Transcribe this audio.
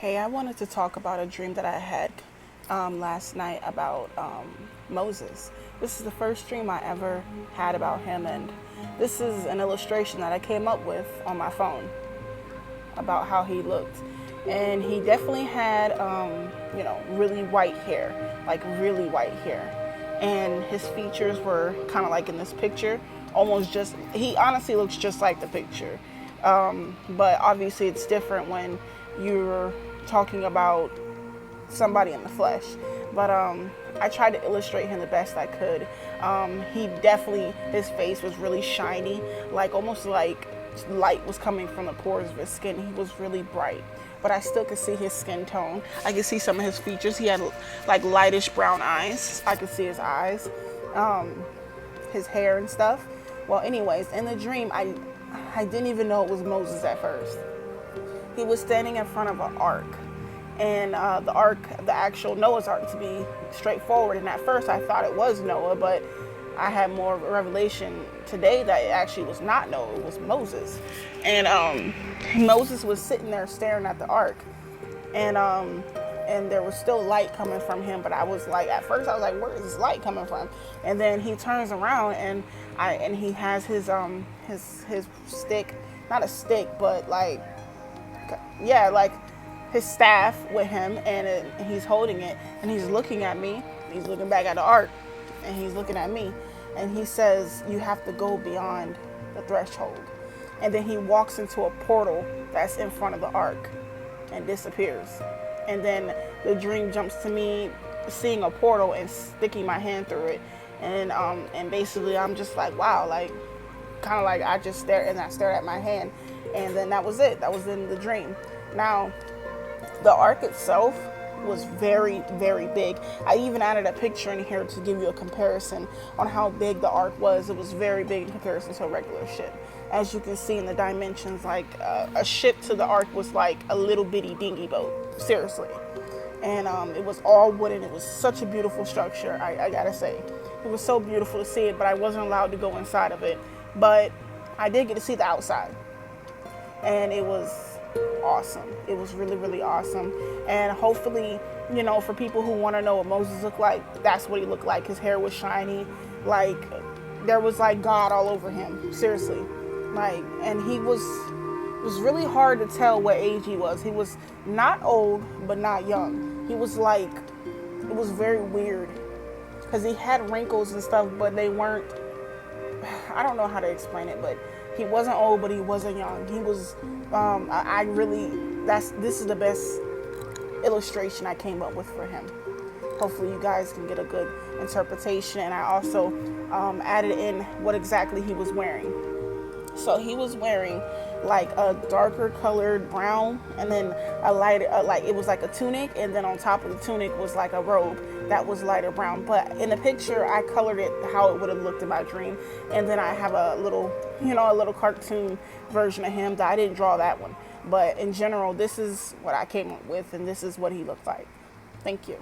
Hey, I wanted to talk about a dream that I had last night about Moses. This is the first dream I ever had about him, and this is an illustration that I came up with on my phone about how he looked. And he definitely had, really white hair, like really white hair. And his features were kind of like in this picture, almost just, he honestly looks just like the picture. But obviously, it's different when you're talking about somebody in the flesh. But I tried to illustrate him the best I could. He definitely, his face was really shiny, like almost like light was coming from the pores of his skin. He was really bright, but I still could see his skin tone. I could see some of his features. He had like lightish brown eyes. I could see his eyes, his hair and stuff. Well, anyways, in the dream, I didn't even know it was Moses at first. He was standing in front of an ark, and the ark, the actual Noah's ark, to be straightforward. And at first, I thought it was Noah, but I had more revelation today that it actually was not Noah, it was Moses. And Moses was sitting there staring at the ark, and there was still light coming from him. But I was like, at first, I was like, where is this light coming from? And then he turns around, and he has his stick, not a stick, but like, yeah, like his staff with him, and he's holding it, and he's looking at me. He's looking back at the ark, and he's looking at me, and he says, you have to go beyond the threshold. And then he walks into a portal that's in front of the ark and disappears. And then the dream jumps to me seeing a portal and sticking my hand through it, and basically I'm just like, wow, like kind of like I just stared, and I stared at my hand, and then that was it. That was in the dream. Now, the ark itself was very, very big. I even added a picture in here to give you a comparison on how big the ark was. It was very big in comparison to a regular ship. As you can see in the dimensions, like a ship to the ark was like a little bitty dinghy boat, seriously. And it was all wooden. It was such a beautiful structure, I gotta say. It was so beautiful to see it, but I wasn't allowed to go inside of it. But I did get to see the outside, and it was awesome. It was really, really awesome. And hopefully, for people who want to know what Moses looked like, that's what he looked like. His hair was shiny, like there was like God all over him, seriously. Like, and it was really hard to tell what age he was. He was not old, but not young. He was like, it was very weird because he had wrinkles and stuff, but they weren't, I don't know how to explain it, but he wasn't old, but he wasn't young. He was, this is the best illustration I came up with for him. Hopefully you guys can get a good interpretation. And I also added in what exactly he was wearing. So he was wearing like a darker colored brown, and then a lighter, like it was like a tunic, and then on top of the tunic was like a robe that was lighter brown. But in the picture, I colored it how it would have looked in my dream, and then I have a little, a little cartoon version of him that I didn't draw that one. But in general, this is what I came up with, and this is what he looked like. Thank you.